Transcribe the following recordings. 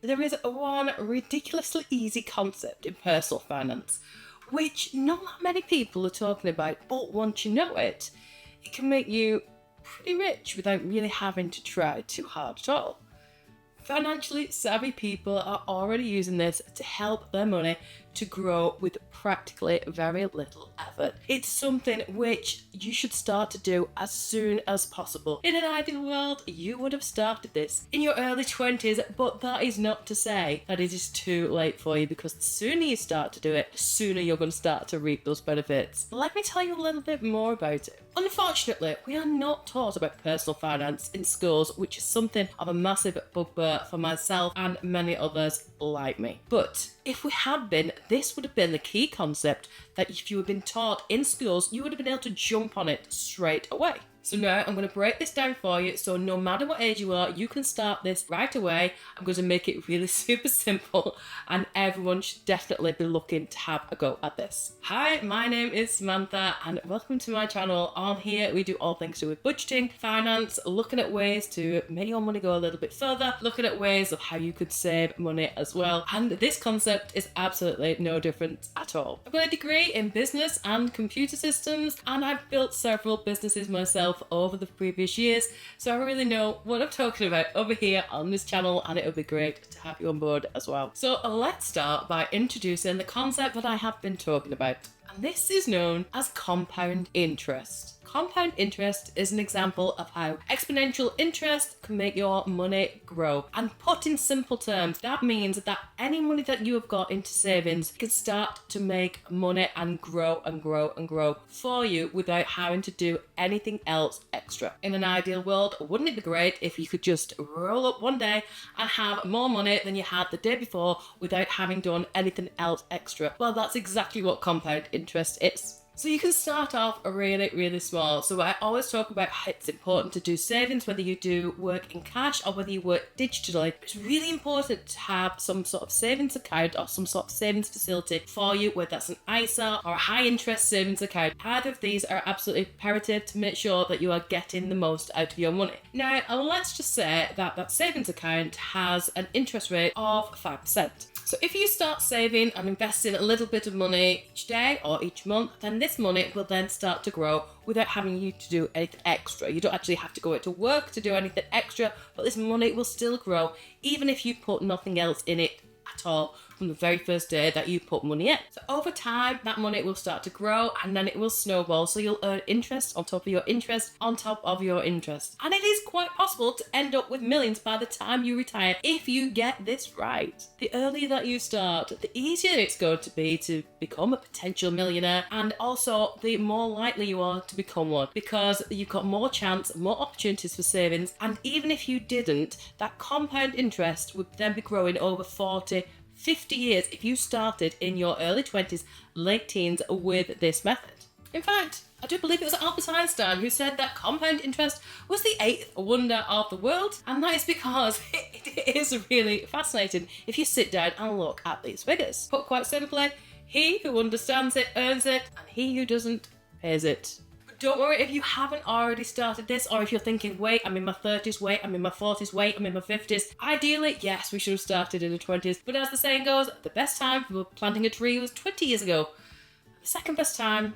there is one ridiculously easy concept in personal finance, which not that many people are talking about, but once you know it, it can make you pretty rich without really having to try too hard at all. Financially savvy people are already using this to help their money to grow with practically very little effort. It's something which you should start to do as soon as possible. In an ideal world, you would have started this in your early 20s, but that is not to say that it is too late for you, because the sooner you start to do it, the sooner you're going to start to reap those benefits. Let me tell you a little bit more about it. Unfortunately, we are not taught about personal finance in schools, which is something of a massive bugbear for myself and many others like me. But if we had been, this would have been the key concept that if you had been taught in schools, you would have been able to jump on it straight away. So now I'm going to break this down for you, so no matter what age you are, you can start this right away. I'm going to make it really super simple, and everyone should definitely be looking to have a go at this. Hi, my name is Samantha, and welcome to my channel. On here we do all things to do with budgeting, finance, looking at ways to make your money go a little bit further, looking at ways of how you could save money as well. And this concept is absolutely no different at all. I've got a degree in business and computer systems, and I've built several businesses myself over the previous years, so I really know what I'm talking about over here on this channel, and it would be great to have you on board as well. So let's start by introducing the concept that I have been talking about, and this is known as compound interest. Compound interest is an example of how exponential interest can make your money grow. And put in simple terms, that means that any money that you have got into savings can start to make money and grow and grow and grow for you without having to do anything else extra. In an ideal world, wouldn't it be great if you could just roll up one day and have more money than you had the day before without having done anything else extra? Well, that's exactly what compound interest is. So you can start off really, really small. So I always talk about how it's important to do savings, whether you do work in cash or whether you work digitally. It's really important to have some sort of savings account or some sort of savings facility for you, whether that's an ISA or a high interest savings account. Either of these are absolutely imperative to make sure that you are getting the most out of your money. Now, let's just say that that savings account has an interest rate of 5%. So if you start saving and investing a little bit of money each day or each month, then this money will then start to grow without having you to do anything extra. You don't actually have to go out to work to do anything extra, but this money will still grow even if you put nothing else in it at all from the very first day that you put money in. So over time, that money will start to grow and then it will snowball. So you'll earn interest on top of your interest on top of your interest. And it is quite possible to end up with millions by the time you retire if you get this right. The earlier that you start, the easier it's going to be to become a potential millionaire, and also the more likely you are to become one, because you've got more chance, more opportunities for savings. And even if you didn't, that compound interest would then be growing over 40, 50 years if you started in your early 20s, late teens with this method. In fact, I do believe it was Albert Einstein who said that compound interest was the 8th wonder of the world, and that is because it is really fascinating if you sit down and look at these figures. Put quite simply, he who understands it earns it, and he who doesn't pays it. Don't worry if you haven't already started this, or if you're thinking, wait, I'm in my 30s, wait, I'm in my 40s, wait, I'm in my 50s. Ideally, yes, we should have started in the 20s. But as the saying goes, the best time for planting a tree was 20 years ago. The second best time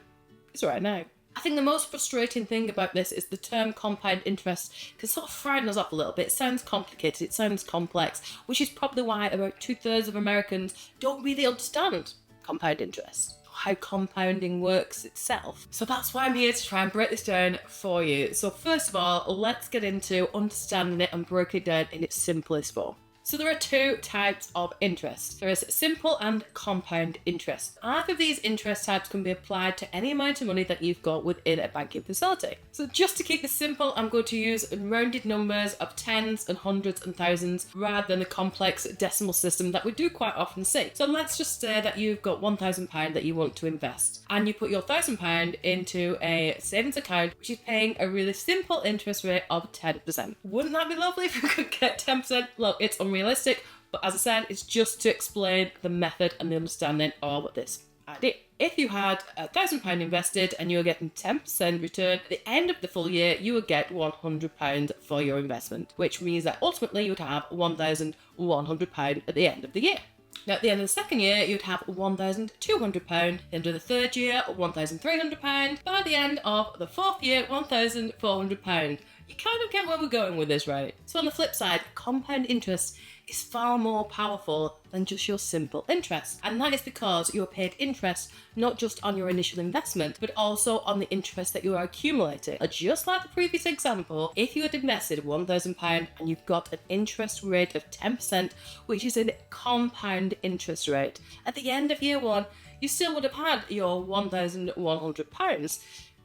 is right now. I think the most frustrating thing about this is the term compound interest can sort of frighten us up a little bit. It sounds complicated, it sounds complex, which is probably why about 2/3 of Americans don't really understand compound interest, how compounding works itself. So that's why I'm here to try and break this down for you. So first of all, let's get into understanding it and breaking it down in its simplest form. So there are two types of interest. There is simple and compound interest. Either of these interest types can be applied to any amount of money that you've got within a banking facility. So just to keep this simple, I'm going to use rounded numbers of tens and hundreds and thousands rather than a complex decimal system that we do quite often see. So let's just say that you've got £1,000 that you want to invest, and you put your £1,000 into a savings account which is paying a really simple interest rate of 10%. Wouldn't that be lovely if we could get 10%? Look, it's unrealistic, but as I said, it's just to explain the method and the understanding of this. idea. If you had £1,000 invested and you were getting 10% return, at the end of the full year, you would get £100 for your investment, which means that ultimately you would have £1,100 at the end of the year. Now, at the end of the second year, you'd have £1,200. At the end of the third year, £1,300. By the end of the fourth year, £1,400. You kind of get where we're going with this, right? So on the flip side, compound interest is far more powerful than just your simple interest. And that is because you're paid interest not just on your initial investment, but also on the interest that you are accumulating. Just like the previous example, if you had invested £1,000 and you've got an interest rate of 10%, which is a compound interest rate, at the end of year one, you still would have had your £1,100.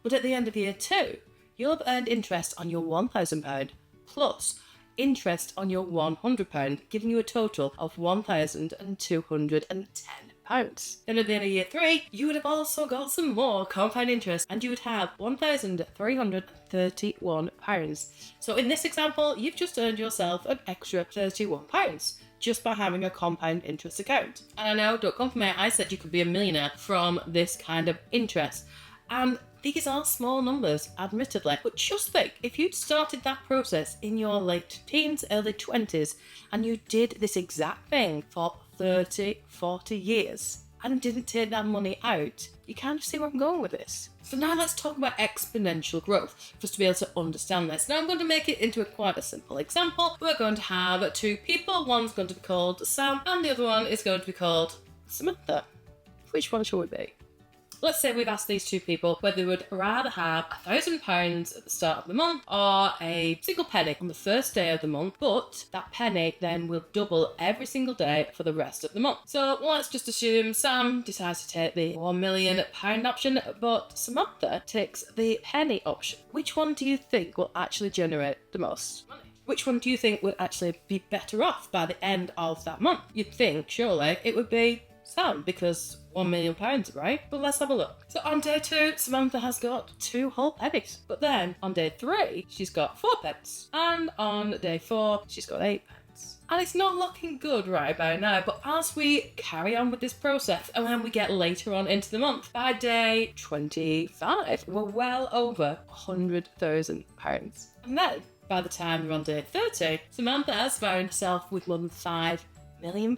But at the end of year two, you'll have earned interest on your £1,000 plus interest on your £100, giving you a total of £1,210. Then at the end of year three, you would have also got some more compound interest and you would have £1,331. So in this example, you've just earned yourself an extra £31 just by having a compound interest account. And I know, don't come for me, I said you could be a millionaire from this kind of interest. And these are small numbers, admittedly, but just think, if you'd started that process in your late teens, early 20s, and you did this exact thing for 30, 40 years, and didn't take that money out, you kind of see where I'm going with this. So now let's talk about exponential growth, just to be able to understand this. Now I'm going to make it into quite a simple example. We're going to have two people, one's going to be called Sam, and the other one is going to be called Samantha. Which one should we be? Let's say we've asked these two people whether they would rather have £1,000 at the start of the month or a single penny on the first day of the month, but that penny then will double every single day for the rest of the month. So let's just assume Sam decides to take the £1 million option, but Samantha takes the penny option. Which one do you think will actually generate the most money? Which one do you think would actually be better off by the end of that month? You'd think, surely, it would be Sam, because £1 million, right? But let's have a look. So on day two, Samantha has got 2 whole pennies. But then on day 3, she's got 4 pence. And on day 4, she's got 8 pence. And it's not looking good right about now, but as we carry on with this process and when we get later on into the month, by day 25, we're well over £100,000. And then by the time we're on day 30, Samantha has found herself with more than £5 million.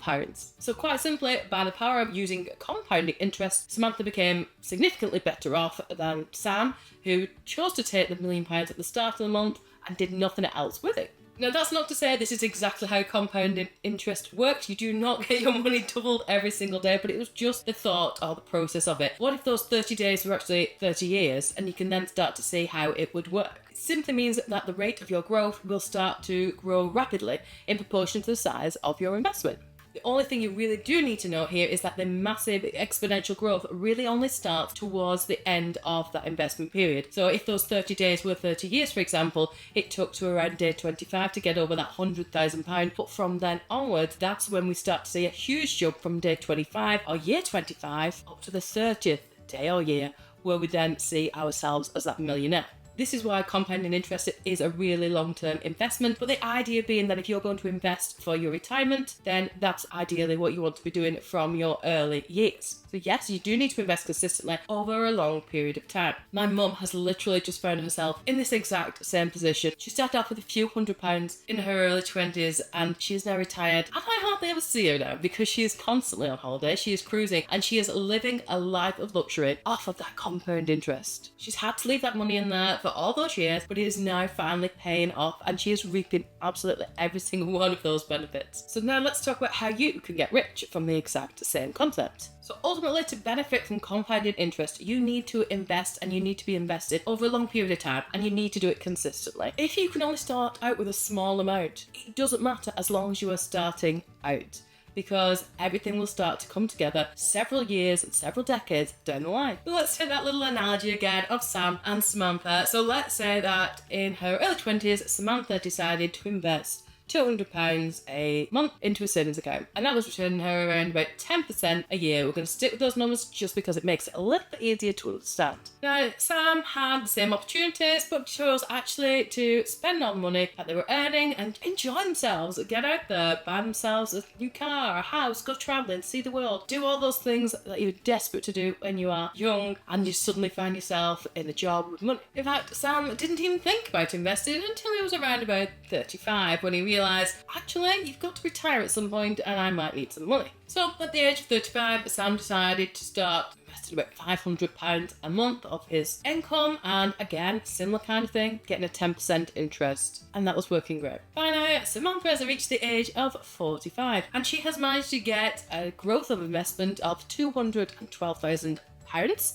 So quite simply, by the power of using compounding interest, Samantha became significantly better off than Sam, who chose to take the £1 million at the start of the month and did nothing else with it. Now, that's not to say this is exactly how compounded interest works. You do not get your money doubled every single day, but it was just the thought or the process of it. What if those 30 days were actually 30 years, and you can then start to see how it would work? It simply means that the rate of your growth will start to grow rapidly in proportion to the size of your investment. The only thing you really do need to know here is that the massive exponential growth really only starts towards the end of that investment period. So if those 30 days were 30 years, for example, it took to around day 25 to get over that £100,000. But from then onwards, that's when we start to see a huge jump from day 25 or year 25 up to the 30th day or year, where we then see ourselves as that millionaire. This is why compounding interest is a really long-term investment, but the idea being that if you're going to invest for your retirement, then that's ideally what you want to be doing from your early years. So yes, you do need to invest consistently over a long period of time. My mum has literally just found herself in this exact same position. She started off with a few £100s in her early 20s and she is now retired. And I hardly ever see her now because she is constantly on holiday, she is cruising, and she is living a life of luxury off of that compound interest. She's had to leave that money in there for all those years, but it is now finally paying off and she is reaping absolutely every single one of those benefits. So now let's talk about how you can get rich from the exact same concept. So ultimately, to benefit from compounded interest, you need to invest, and you need to be invested over a long period of time, and you need to do it consistently. If you can only start out with a small amount, it doesn't matter as long as you are starting out, because everything will start to come together several years and several decades down the line. But let's take that little analogy again of Sam and Samantha. So let's say that in her early 20s, Samantha decided to invest £200 a month into a savings account. And that was returning her around about 10% a year. We're going to stick with those numbers just because it makes it a little bit easier to understand. Now, Sam had the same opportunities, but chose actually to spend all the money that they were earning and enjoy themselves, get out there, buy themselves a new car, a house, go travelling, see the world, do all those things that you're desperate to do when you are young and you suddenly find yourself in a job with money. In fact, Sam didn't even think about investing until he was around about 35 when he realised, actually, you've got to retire at some point and I might need some money. So at the age of 35, Sam decided to start investing about £500 a month of his income, and again, similar kind of thing, getting a 10% interest, and that was working great. By now, Samantha has reached the age of 45 and she has managed to get a growth of investment of £212,000,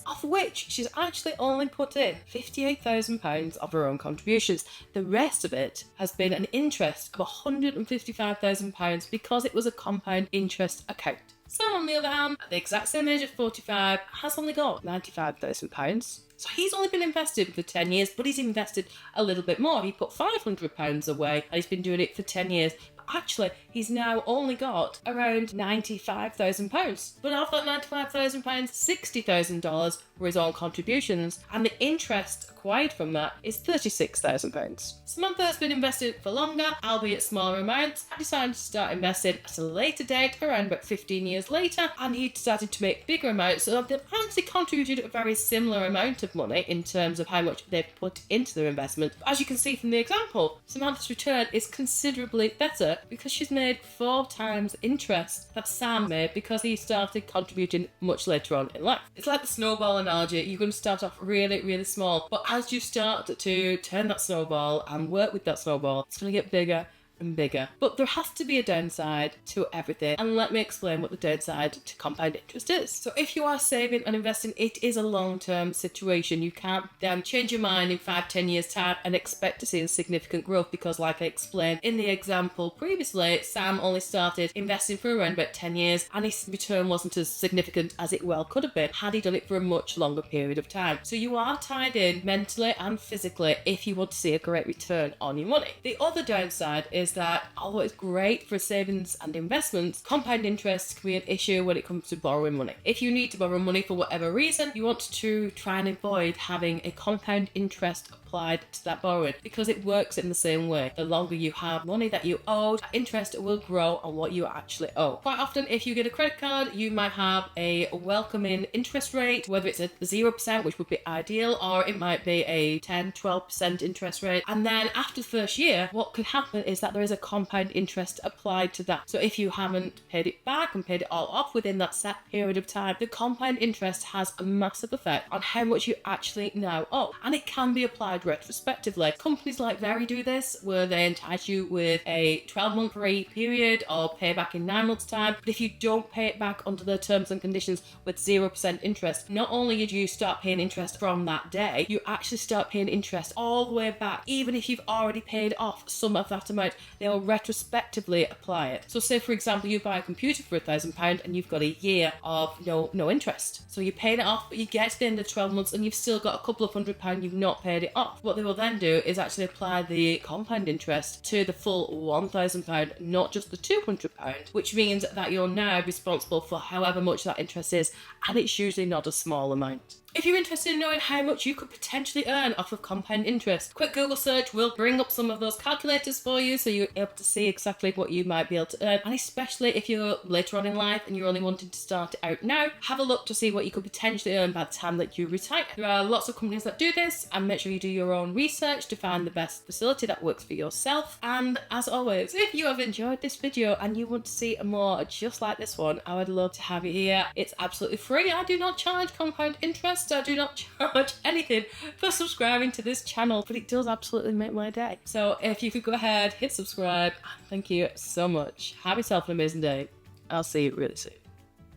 of which she's actually only put in £58,000 of her own contributions. The rest of it has been an interest of £155,000 because it was a compound interest account. Sam, on the other hand, at the exact same age of 45, has only got £95,000. So he's only been invested for 10 years, but he's invested a little bit more. He put £500 away and he's been doing it for 10 years. Actually, he's now only got around £95,000. But of that £95,000, $60,000 were his own contributions, and the interest acquired from that is £36,000. Samantha has been invested for longer, albeit smaller amounts, and decided to start investing at a later date, around about 15 years later, and he started to make bigger amounts, so they've actually contributed a very similar amount of money in terms of how much they've put into their investment. But as you can see from the example, Samantha's return is considerably better because she's made 4 times interest that Sam made because he started contributing much later on in life. It's like the snowball analogy. You're going to start off really, really small, but as you start to turn that snowball and work with that snowball, it's going to get bigger and bigger. But there has to be a downside to everything, and let me explain what the downside to compound interest is. So if you are saving and investing, it is a long-term situation. You can't change your mind in 5-10 years time and expect to see a significant growth, because like I explained in the example previously, Sam only started investing for around about 10 years and his return wasn't as significant as it well could have been had he done it for a much longer period of time. So you are tied in mentally and physically if you want to see a great return on your money. The other downside is that although it's great for savings and investments, compound interest can be an issue when it comes to borrowing money. If you need to borrow money for whatever reason, you want to try and avoid having a compound interest applied to that borrowing, because it works in the same way. The longer you have money that you owe, interest will grow on what you actually owe. Quite often, if you get a credit card, you might have a welcoming interest rate, whether it's a 0%, which would be ideal, or it might be a 10-12% interest rate. And then after the first year, what could happen is that there is a compound interest applied to that. So if you haven't paid it back and paid it all off within that set period of time, the compound interest has a massive effect on how much you actually now owe. And it can be applied retrospectively. Companies like Very do this, where they entice you with a 12-month free period or pay back in 9 months' time. But if you don't pay it back under the terms and conditions with 0% interest, not only do you start paying interest from that day, you actually start paying interest all the way back. Even if you've already paid off some of that amount, they will retrospectively apply it. So say, for example, you buy a computer for £1,000 and you've got a year of no interest. So you're paying it off, but you get to the end of 12 months and you've still got a couple of £100 you've not paid it off. What they will then do is actually apply the compound interest to the full £1,000, not just the £200, which means that you're now responsible for however much that interest is, and it's usually not a small amount. If you're interested in knowing how much you could potentially earn off of compound interest, quick Google search will bring up some of those calculators for you, so you're able to see exactly what you might be able to earn. And especially if you're later on in life and you're only wanting to start it out now, have a look to see what you could potentially earn by the time that you retire. There are lots of companies that do this, and make sure you do your own research to find the best facility that works for yourself. And as always, if you have enjoyed this video and you want to see more just like this one, I would love to have you here. It's absolutely free. I do not charge compound interest. I do not charge anything for subscribing to this channel, but it does absolutely make my day. So if you could go ahead, hit subscribe. Thank you so much. Have yourself an amazing day. I'll see you really soon.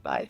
Bye.